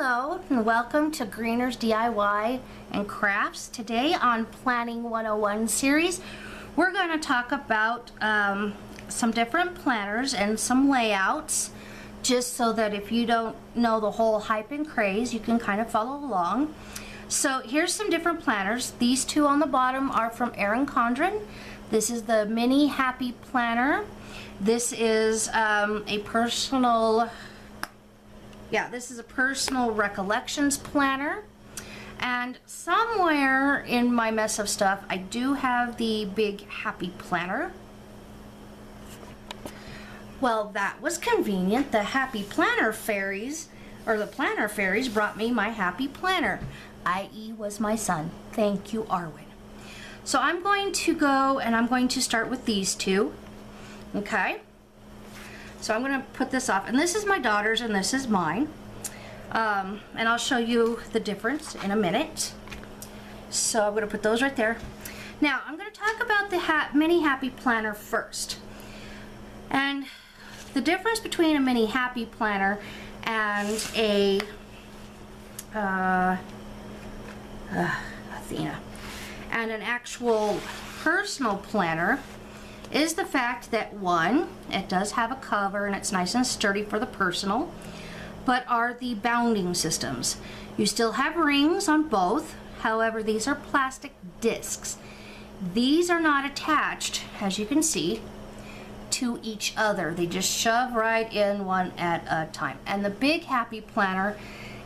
Hello and welcome to Greener's DIY and Crafts. Today on Planning 101 series, we're going to talk about some different planners and some layouts, just so that if you don't know the whole hype and craze, you can kind of follow along. So here's some different planners. These two on the bottom are from Erin Condren. This is the Mini Happy Planner. This is a personal recollections planner, and somewhere in my mess of stuff I do have the Big Happy Planner. Well, that was convenient. The Happy Planner fairies, or the Planner fairies, brought me my Happy Planner, i.e. was my son. Thank you, Arwen. So I'm going to go and I'm going to start with these two. Okay, so I'm going to put this off, and this is my daughter's and this is mine, and I'll show you the difference in a minute. So I'm going to put those right there. Now I'm going to talk about the Mini Happy Planner first, and the difference between a Mini Happy Planner and a Athena and an actual personal planner is the fact that, one, it does have a cover and it's nice and sturdy for the personal, but are the bounding systems. You still have rings on both, however these are plastic discs. These are not attached, as you can see, to each other. They just shove right in one at a time. And the Big Happy Planner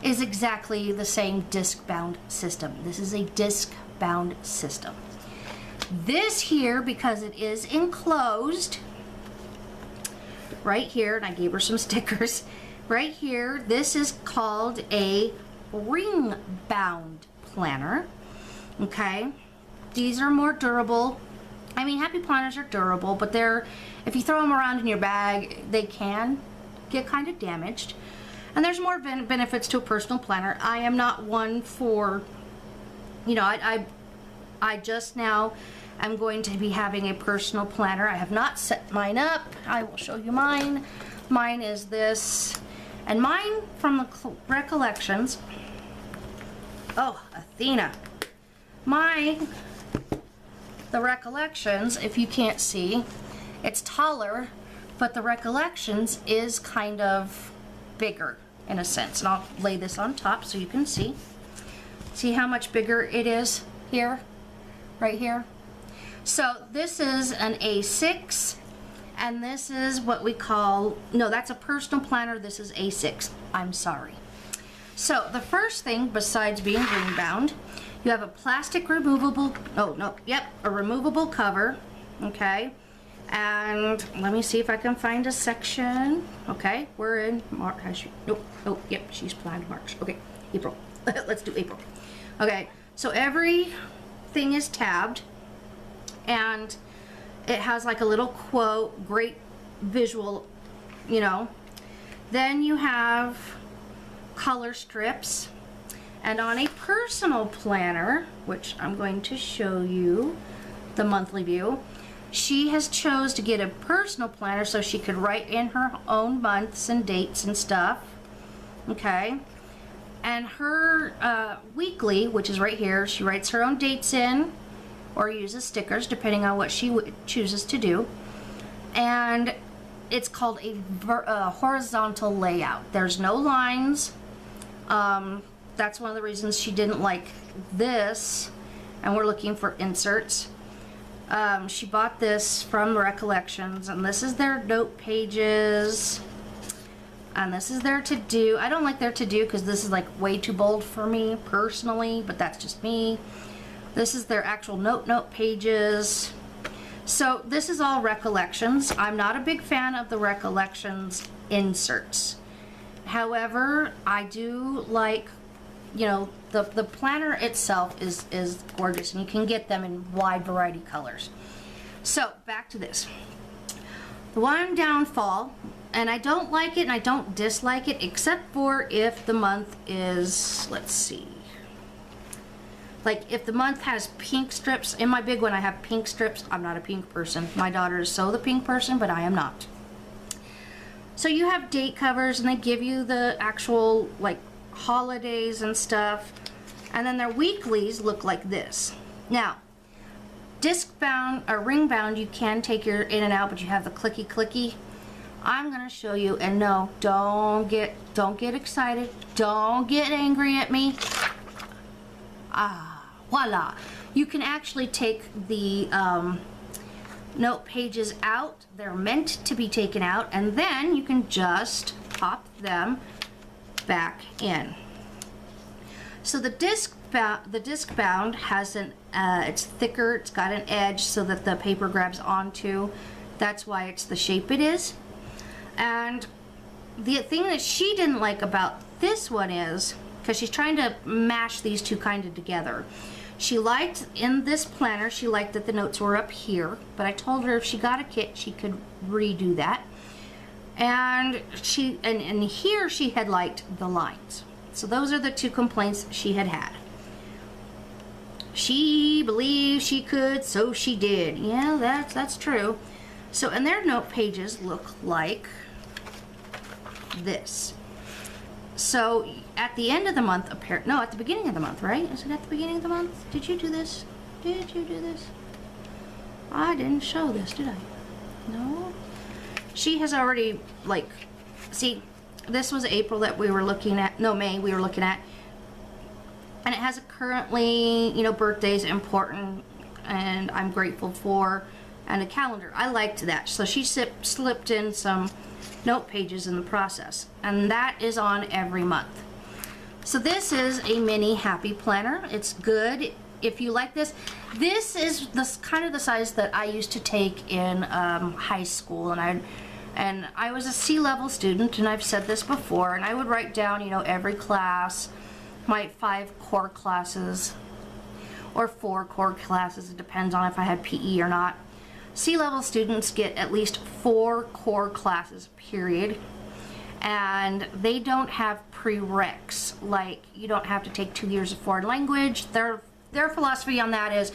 is exactly the same disc bound system. This is a disc bound system. This here, because it is enclosed right here, and I gave her some stickers right here, this is called a ring bound planner. Okay, these are more durable. I mean, Happy Planners are durable, but they're, if you throw them around in your bag, they can get kind of damaged. And there's more benefits to a personal planner. I am not one for, you know, I just now am going to be having a personal planner. I have not set mine up. I will show you mine. Mine is this, and mine from the recollections. Oh, Athena. The recollections, if you can't see, it's taller, but the recollections is kind of bigger in a sense. And I'll lay this on top so you can see. See how much bigger it is here, right here. So this is an A6, and this is what we call, no, that's a personal planner. This is A6. I'm sorry. So the first thing, besides being ring bound, you have a plastic removable, a removable cover. Okay, and let me see if I can find a section. Okay, we're in March. She's planned March. Okay, April. Let's do April. Okay, so everything is tabbed, and it has like a little quote, great visual, you know. Then you have color strips, and on a personal planner, which I'm going to show you the monthly view, she has chose to get a personal planner so she could write in her own months and dates and stuff. Okay, and her weekly, which is right here, she writes her own dates in or uses stickers depending on what she chooses to do, and it's called a horizontal layout. There's no lines. That's one of the reasons she didn't like this, and we're looking for inserts. She bought this from Recollections, and this is their note pages, and this is their to-do. I don't like their to-do because this is like way too bold for me personally, but that's just me. This is their actual note pages. So this is all Recollections. I'm not a big fan of the Recollections inserts. However, I do like, you know, the planner itself is gorgeous, and you can get them in wide variety colors. So back to this. The one downfall, and I don't like it and I don't dislike it, except for if the month is, let's see, like if the month has pink strips. In my big one I have pink strips. I'm not a pink person. My daughter is so the pink person, but I am not. So you have date covers, and they give you the actual like holidays and stuff. And then their weeklies look like this. Now, disc bound or ring bound, you can take your in and out, but you have the clicky clicky. I'm gonna show you, and no, don't get excited, don't get angry at me. Voila. You can actually take the note pages out. They're meant to be taken out, and then you can just pop them back in. So the disc bound has it's thicker, it's got an edge so that the paper grabs onto. That's why it's the shape it is. And the thing that she didn't like about this one is, because she's trying to mash these two kind of together, she liked in this planner, she liked that the notes were up here, but I told her if she got a kit she could redo that. And and here she had liked the lines. So those are the two complaints she had had. She believed she could, so she did. Yeah, that's true. So, and their note pages look like this. So at the end of the month, no, at the beginning of the month, right? Is it at the beginning of the month? Did you do this? Did you do this? I didn't show this, did I? No. She has already, like, see, this was April that we were looking at, no, May we were looking at. And it has a currently, you know, birthdays important and I'm grateful for, and a calendar. I liked that. So she slipped in some note pages in the process, and that is on every month. So this is a mini happy planner. It's good if you like this. This is kind of the size that I used to take in high school, and I was a C-level student, and I've said this before, and I would write down, you know, every class, my 5 core classes or 4 core classes. It depends on if I had PE or not. C-level students get at least 4 core classes, period. And they don't have prereqs, like you don't have to take 2 years of foreign language. Their philosophy on that is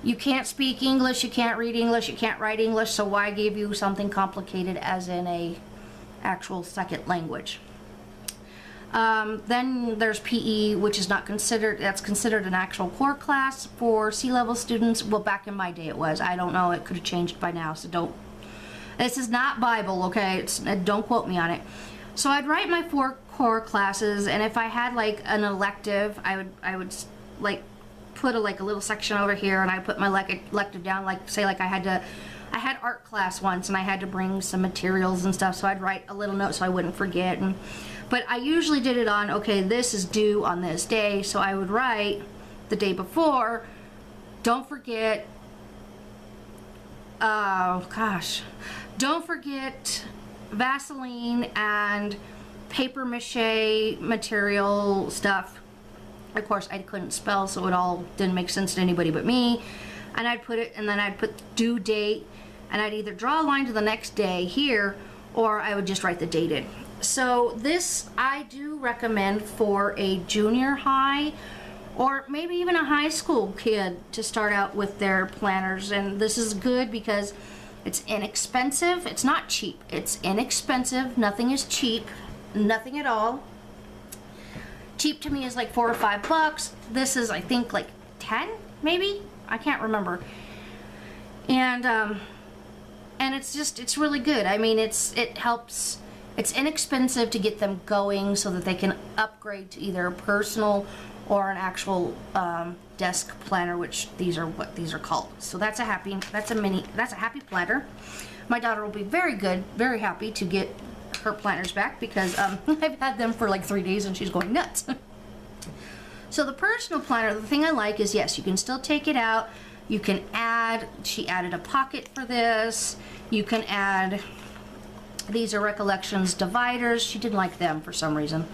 you can't speak English, you can't read English, you can't write English, so why give you something complicated as in a actual second language? Then there's PE, which is not considered, that's considered an actual core class for C-level students. Well, back in my day it was. I don't know, it could have changed by now, so don't, this is not Bible, okay? Don't quote me on it. So I'd write my 4 core classes, and if I had like an elective, I would like put a little section over here, and I put my elective down, like say like I had art class once and I had to bring some materials and stuff, so I'd write a little note so I wouldn't forget. But I usually did it on, okay, this is due on this day, so I would write the day before, don't forget, oh gosh, don't forget Vaseline and paper mache material stuff. Of course, I couldn't spell, so it all didn't make sense to anybody but me. And I'd put it, and then I'd put due date, and I'd either draw a line to the next day here, or I would just write the date in. So this I do recommend for a junior high or maybe even a high school kid to start out with their planners. And this is good because it's inexpensive. It's not cheap. It's inexpensive. Nothing is cheap. Nothing at all. Cheap to me is like $4 or $5. This is, I think, like 10 maybe. I can't remember. And it's really good. I mean, it helps. It's inexpensive to get them going so that they can upgrade to either a personal or an actual desk planner, which these are what these are called. So that's a happy planner. My daughter will be very happy to get her planners back because I've had them for like 3 days and she's going nuts. So the personal planner, the thing I like is, yes, you can still take it out. You can add, she added a pocket for this. You can add, these are recollections dividers. She didn't like them for some reason.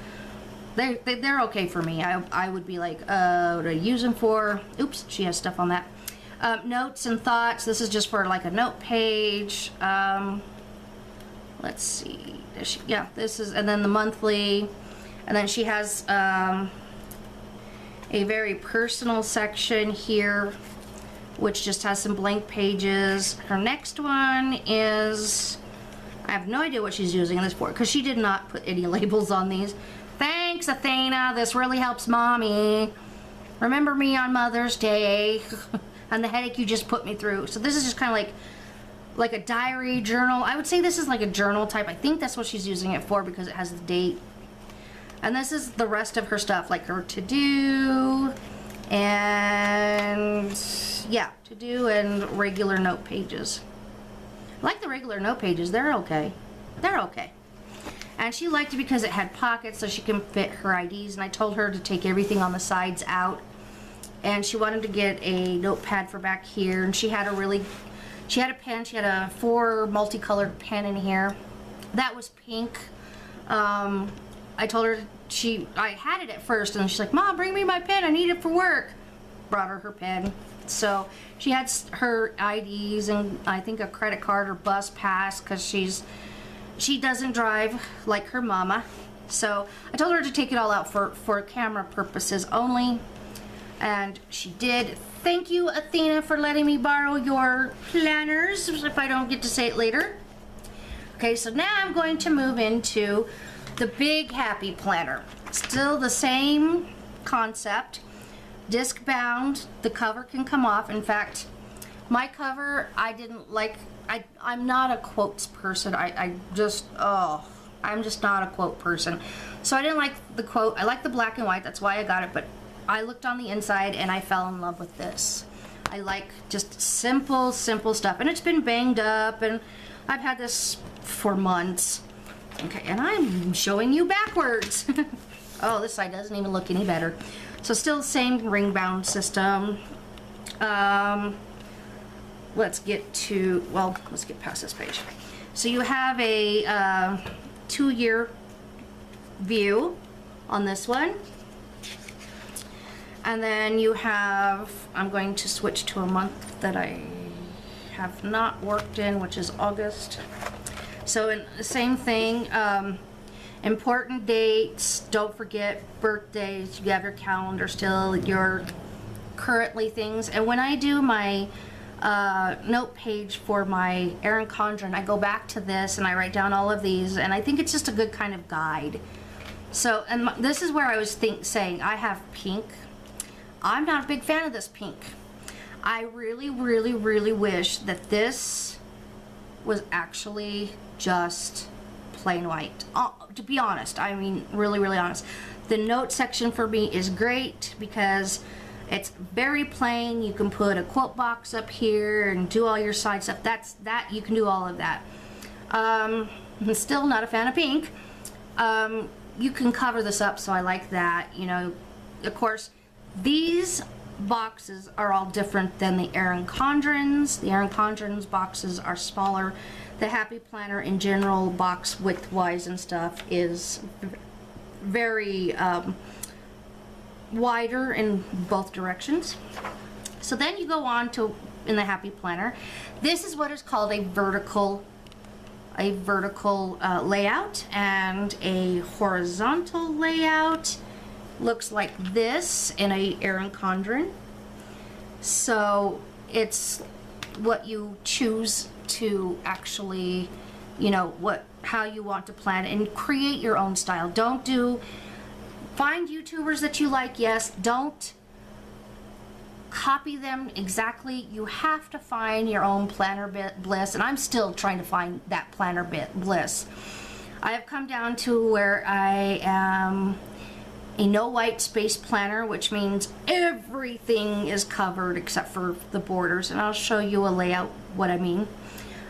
They're okay for me. I would be like, what do I use them for? Oops, she has stuff on that. Notes and thoughts. This is just for like a note page. Let's see. Yeah, this is, and then the monthly. And then she has a very personal section here, which just has some blank pages. Her next one is, I have no idea what she's using this for because she did not put any labels on these. Thank thanks, Athena. This really helps Mommy. Remember me on Mother's Day and the headache you just put me through. So this is just kind of like a diary journal. I would say this is like a journal type. I think that's what she's using it for because it has the date. And this is the rest of her stuff, like her to-do and yeah, to-do and regular note pages. I like the regular note pages. They're okay. They're okay. And she liked it because it had pockets so she can fit her IDs, and I told her to take everything on the sides out. And she wanted to get a notepad for back here, and she had a pen. She had a 4 multicolored pen in here. That was pink. I told her I had it at first, and she's like, Mom, bring me my pen. I need it for work. Brought her pen. So she had her IDs and I think a credit card or bus pass because she doesn't drive like her mama. So I told her to take it all out for camera purposes only, and she did. Thank you, Athena, for letting me borrow your planners if I don't get to say it later. Okay, so now I'm going to move into the Big Happy Planner. Still the same concept. Disc bound, the cover can come off. In fact, my cover, I didn't like. I'm not a quotes person. I'm just not a quote person. So I didn't like the quote. I like the black and white, that's why I got it, but I looked on the inside and I fell in love with this. I like just simple stuff, and it's been banged up, and I've had this for months. Okay, and I'm showing you backwards. Oh, this side doesn't even look any better. So still the same ring bound system. Let's get past this page. So you have a 2-year view on this one. And then you have, I'm going to switch to a month that I have not worked in, which is August. So in the same thing, important dates, don't forget birthdays, you have your calendar still, your currently things. And when I do my note page for my Erin Condren, I go back to this and I write down all of these, and I think it's just a good kind of guide. So, and this is where I was saying I have pink. I'm not a big fan of this pink. I really wish that this was actually just plain white. To be honest, I mean really honest. The note section for me is great because it's very plain. You can put a quote box up here and do all your side stuff. You can do all of that. I'm still not a fan of pink. You can cover this up, so I like that. You know, of course, these boxes are all different than the Erin Condren's. The Erin Condren's boxes are smaller. The Happy Planner in general, box width-wise and stuff, is very wider in both directions. So then you go on to, in the Happy Planner, this is what is called a vertical layout, and a horizontal layout looks like this in a Erin Condren. So it's what you choose to actually, you know, how you want to plan and create your own style. Find YouTubers that you like, yes. Don't copy them exactly. You have to find your own planner bliss, and I'm still trying to find that planner bliss. I have come down to where I am a no white space planner, which means everything is covered except for the borders, and I'll show you a layout what I mean.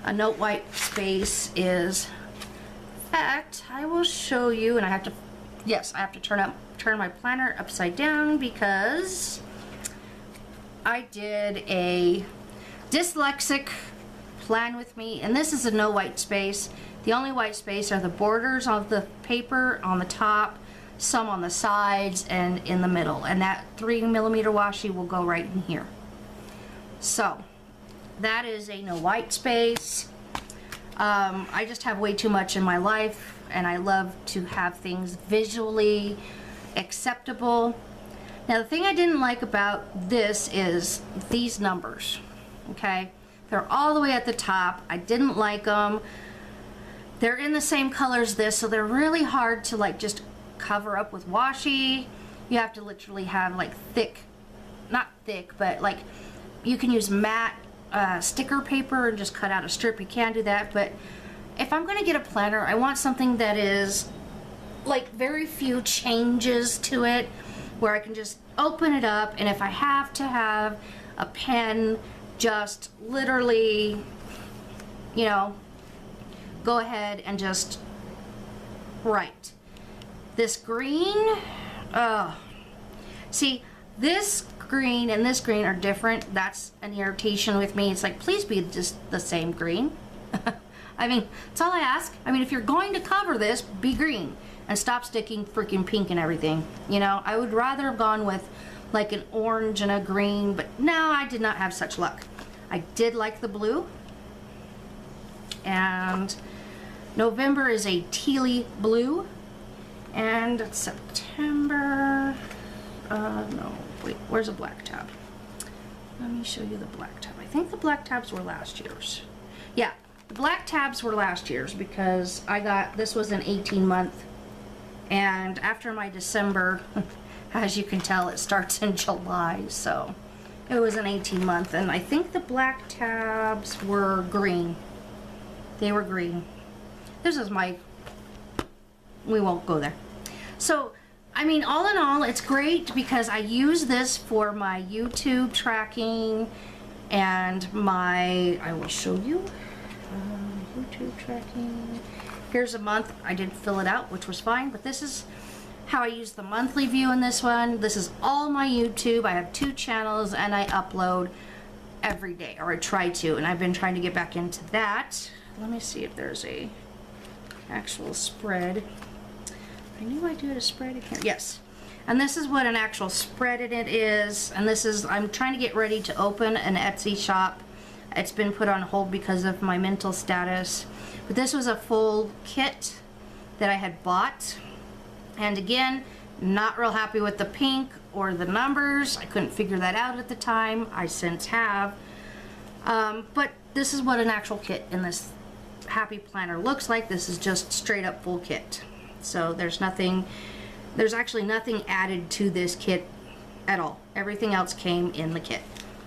A no white space is, in fact, I will show you, and I have to turn my planner upside down because I did a dyslexic plan with me, and this is a no white space. The only white space are the borders of the paper on the top, some on the sides, and in the middle, and that 3mm washi will go right in here. So that is a no white space. I just have way too much in my life, and I love to have things visually acceptable. Now, the thing I didn't like about this is these numbers, okay? They're all the way at the top. I didn't like them. They're in the same color as this, so they're really hard to like just cover up with washi. You have to literally have like thick, not thick, but like you can use matte sticker paper and just cut out a strip. You can do that, but if I'm gonna get a planner, I want something that is like very few changes to it, where I can just open it up, and if I have to have a pen, just literally, you know, go ahead and just write. This green, see, this green and this green are different. That's an irritation with me. It's like, please be just the same green. I mean, that's all I ask. I mean, if you're going to cover this, be green and stop sticking freaking pink and everything. You know, I would rather have gone with like an orange and a green, but no, I did not have such luck. I did like the blue. And November is a tealy blue. And September, no, wait, where's a black tab? Let me show you the black tab. I think the black tabs were last year's. Yeah, the black tabs were last year's because I got, this was an 18-month. And after my December, as you can tell, it starts in July, so it was an 18-month. And I think the black tabs were green. They were green. This is my, we won't go there. So, I mean, all in all, it's great because I use this for my YouTube tracking and my, I will show you, YouTube tracking. Here's a month. I did fill it out, which was fine, but this is how I use the monthly view in this one. This is all my YouTube. I have 2 channels and I upload every day, or I try to, and I've been trying to get back into that. Let me see if there's a actual spread. I knew I did a spread in here. Yes. And this is what an actual spread in it is. And this is, I'm trying to get ready to open an Etsy shop. It's been put on hold because of my mental status. But this was a full kit that I had bought. And again, not real happy with the pink or the numbers. I couldn't figure that out at the time. I since have. But this is what an actual kit in this Happy Planner looks like. This is just straight up full kit. So there's nothing, there's actually nothing added to this kit at all. Everything else came in the kit.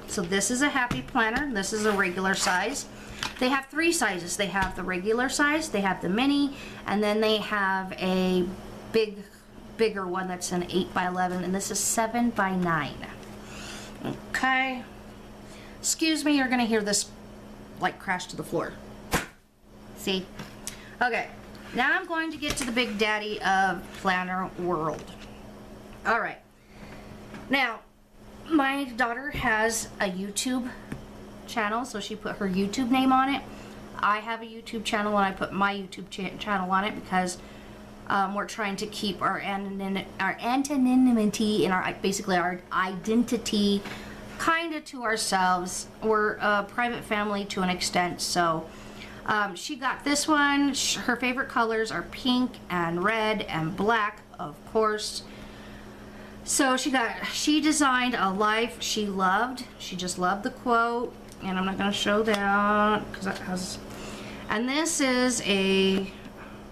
So this is a Happy Planner. This is a regular size. They have 3 sizes. They have the regular size, they have the mini, and then they have a bigger one that's an 8x11, and this is 7x9. Okay. Excuse me, you're gonna hear this like crash to the floor. See? Okay. Now I'm going to get to the big daddy of planner world. All right. Now, my daughter has a YouTube channel, so she put her YouTube name on it. I have a YouTube channel and I put my YouTube channel on it because we're trying to keep our anonymity and basically our identity kind of to ourselves. We're a private family to an extent, so she got this one. Her favorite colors are pink and red and black, of course. So she designed a life she loved. She just loved the quote, and I'm not going to show that because that has. And this is a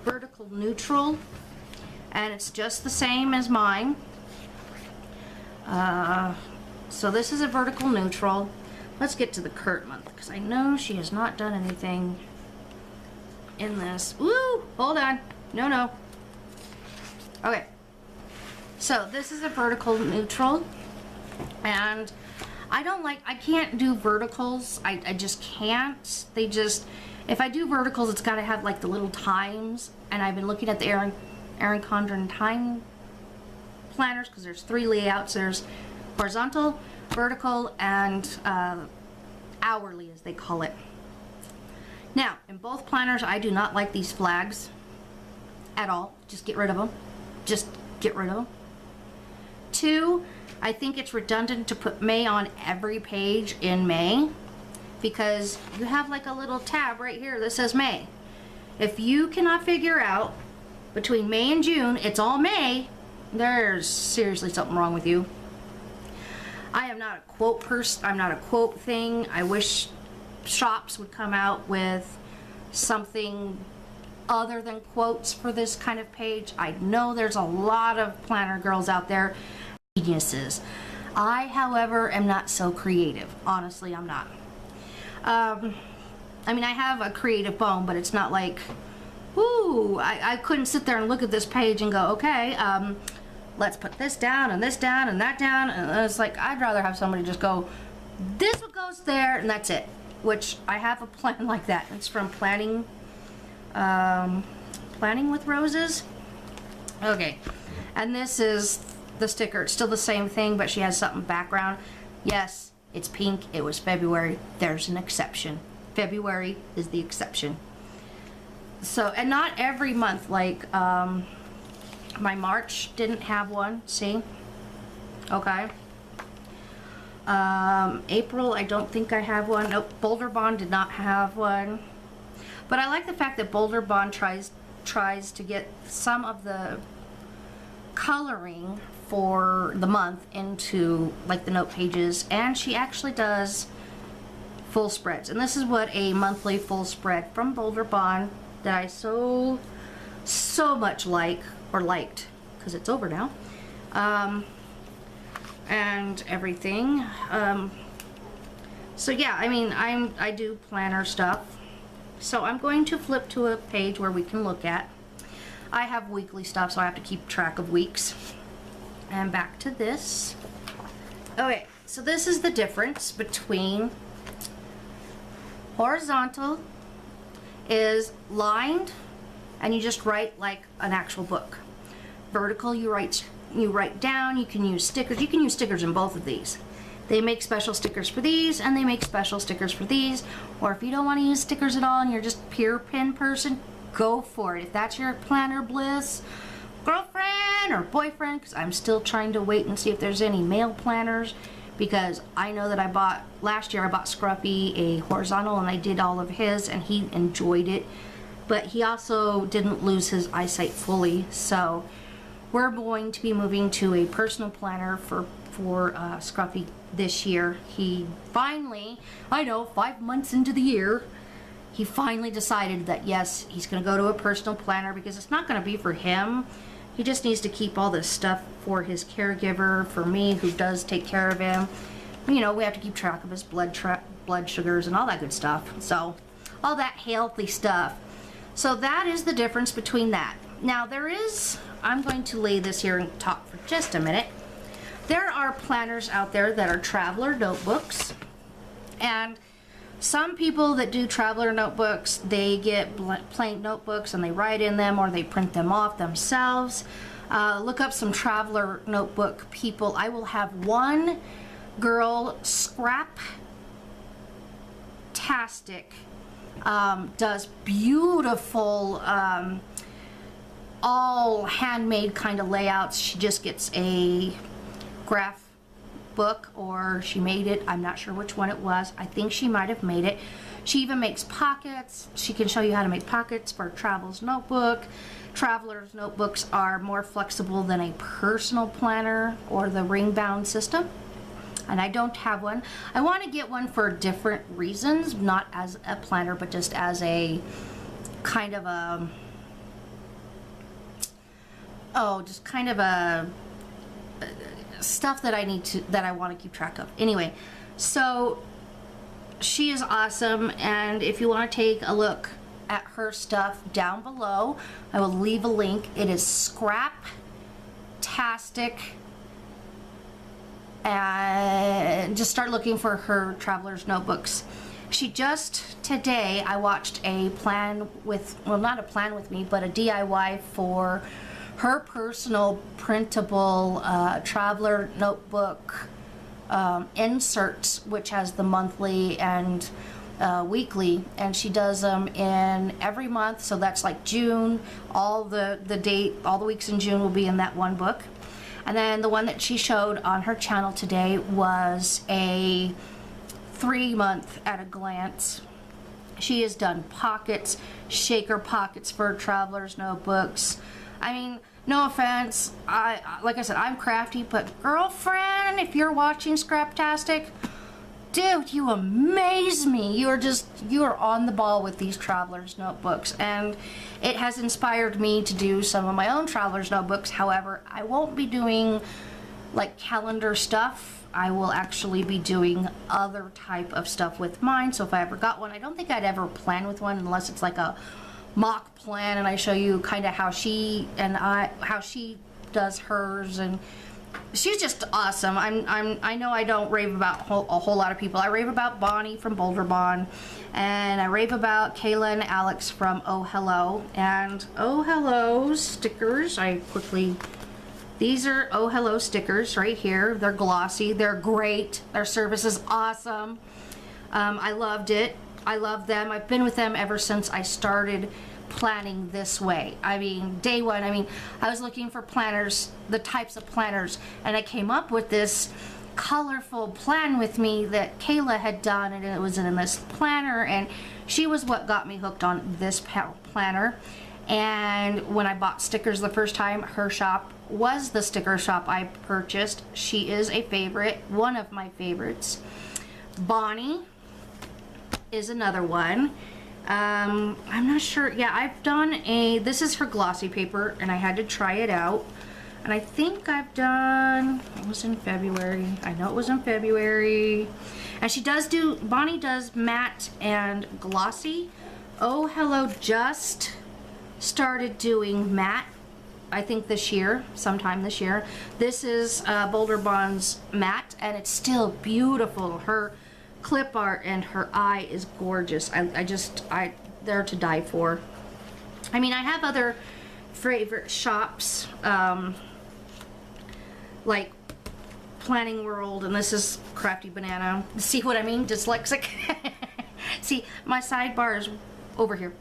vertical neutral, and it's just the same as mine. So this is a vertical neutral. Let's get to the current month because I know she has not done anything in this. Woo! Hold on. No. Okay. So this is a vertical neutral, and I can't do verticals. I just can't. If I do verticals, it's got to have like the little times, and I've been looking at the Erin Condren time planners because there's 3 layouts. There's horizontal, vertical, and hourly, as they call it. Now, in both planners, I do not like these flags at all. Just get rid of them. Just get rid of them. 2, I think it's redundant to put May on every page in May because you have like a little tab right here that says May. If you cannot figure out between May and June, it's all May, there's seriously something wrong with you. I am not a quote person. I'm not a quote thing. I wish shops would come out with something other than quotes for this kind of page. I know there's a lot of planner girls out there, geniuses. I, however, am not so creative. Honestly, I'm not. I mean, I have a creative bone, but it's not like, whoo, I couldn't sit there and look at this page and go, okay, let's put this down and that down. And it's like, I'd rather have somebody just go, this one goes there, and that's it. Which I have a plan like that. It's from Planning with Roses. Okay, and this is the sticker. It's still the same thing, but she has something background. Yes, it's pink. It was February. There's an exception. February is the exception. So, and not every month, like my March didn't have one, see? Okay. April, I don't think I have one. Nope, Boulder Bond did not have one. But I like the fact that Boulder Bond tries to get some of the coloring for the month into like the note pages, and she actually does full spreads. And this is what a monthly full spread from Boulder Bond that I so much like, or liked, because it's over now, and everything. So yeah, I mean, I do planner stuff. So I'm going to flip to a page where we can look at. I have weekly stuff, so I have to keep track of weeks. And back to this. Okay, so this is the difference between horizontal is lined, and you just write like an actual book. Vertical, you write down. You can use stickers. You can use stickers in both of these. They make special stickers for these, and they make special stickers for these. Or if you don't want to use stickers at all and you're just pure pen person, go for it. If that's your planner bliss girlfriend or boyfriend, because I'm still trying to wait and see if there's any male planners, because I know that last year I bought Scruffy a horizontal, and I did all of his, and he enjoyed it, but he also didn't lose his eyesight fully. So we're going to be moving to a personal planner for Scruffy this year. He finally, I know, 5 months into the year, he finally decided that yes, he's going to go to a personal planner, because it's not going to be for him. He just needs to keep all this stuff for his caregiver, for me, who does take care of him. You know, we have to keep track of his blood sugars and all that good stuff. So, all that healthy stuff. So that is the difference between that. Now there is, I'm going to lay this here and talk for just a minute. There are planners out there that are traveler notebooks, and some people that do traveler notebooks, they get plain notebooks and they write in them, or they print them off themselves. Look up some traveler notebook people. I will have one girl, Scrap-tastic, does beautiful all handmade kind of layouts. She just gets a graph book, or she made it. I'm not sure which one it was. I think she might have made it. She even makes pockets. She can show you how to make pockets for a traveler's notebook. Traveler's notebooks are more flexible than a personal planner or the ring bound system, and I don't have one. I want to get one for different reasons, not as a planner, but just as a kind of a just kind of a stuff that I want to keep track of. Anyway, so she is awesome, and if you want to take a look at her stuff down below, I will leave a link. It is Scrap-tastic, and just start looking for her traveler's notebooks. She just today, I watched a plan with, well, not a plan with me, but a DIY for her personal printable traveler notebook inserts, which has the monthly and weekly, and she does them in every month. So that's like June, all the weeks in June will be in that one book. And then the one that she showed on her channel today was a 3-month at a glance. She has done pockets, shaker pockets for traveler's notebooks. I mean, no offense, like I said, I'm crafty, but girlfriend, if you're watching Scraptastic, dude, you amaze me. You are on the ball with these traveler's notebooks, and it has inspired me to do some of my own traveler's notebooks. However, I won't be doing like calendar stuff. I will actually be doing other type of stuff with mine. So if I ever got one, I don't think I'd ever plan with one unless it's like a mock plan, and I show you kind of how she does hers, and she's just awesome. I know I don't rave about a whole lot of people. I rave about Bonnie from Boulder Bond, and I rave about Kayla and Alex from Oh Hello. And Oh Hello stickers, these are Oh Hello stickers right here. They're glossy, they're great, their service is awesome. I loved it. I love them. I've been with them ever since I started planning this way. I mean, day one, I was looking for planners, the types of planners, and I came up with this colorful plan with me that Kayla had done, and it was in this planner, and she was what got me hooked on this planner. And when I bought stickers the first time, her shop was the sticker shop I purchased. She is a favorite, one of my favorites. Bonnie is another one. I'm not sure. Yeah, I've done this is her glossy paper, and I had to try it out. And I think I've done, it was in February. I know it was in February. And Bonnie does matte and glossy. Oh Hello just started doing matte, I think sometime this year. This is Boulder Bond's matte, and it's still beautiful. Her clip art and her eye is gorgeous. They're to die for. I mean, I have other favorite shops, like Planning World, and this is Crafty Banana. See what I mean? Dyslexic. See, my sidebar is over here,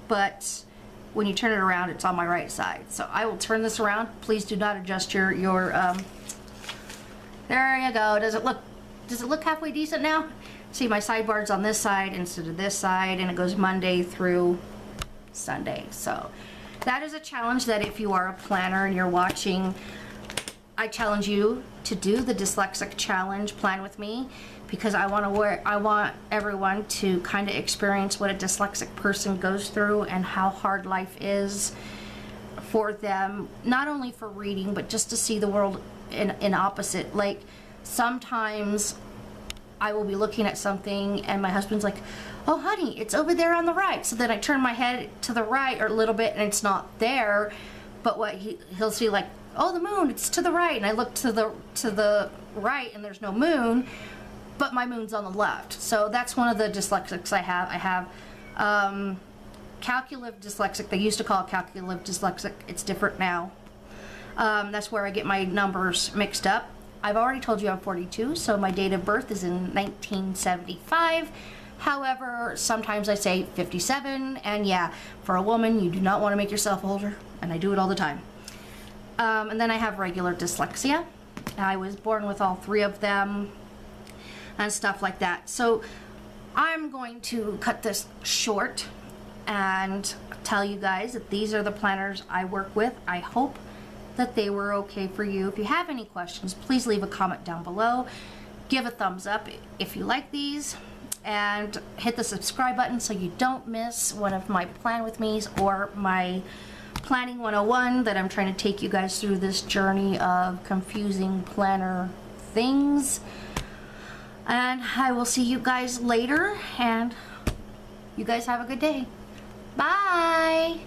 but when you turn it around, it's on my right side. So I will turn this around. Please do not adjust your there you go. Does it look halfway decent now? See, my sidebar's on this side instead of this side, and it goes Monday through Sunday. So that is a challenge that if you are a planner and you're watching, I challenge you to do the dyslexic challenge plan with me, because I want everyone to kind of experience what a dyslexic person goes through and how hard life is for them, not only for reading, but just to see the world in opposite. Like, sometimes I will be looking at something and my husband's like, oh honey, it's over there on the right. So then I turn my head to the right or a little bit and it's not there, but what he'll see, like, oh, the moon, it's to the right, and I look to the right and there's no moon, but my moon's on the left. So that's one of the dyslexics I have. I have calculative dyslexic. They used to call it calculative dyslexic. It's different now. That's where I get my numbers mixed up. I've already told you I'm 42, so my date of birth is in 1975. However, sometimes I say 57, and yeah, for a woman, you do not want to make yourself older, and I do it all the time. And then I have regular dyslexia. I was born with all three of them and stuff like that. So I'm going to cut this short and tell you guys that these are the planners I work with. I hope that they were okay for you. If you have any questions, please leave a comment down below. Give a thumbs up if you like these, and hit the subscribe button so you don't miss one of my plan with me's or my planning 101 that I'm trying to take you guys through this journey of confusing planner things. And I will see you guys later, and you guys have a good day. Bye.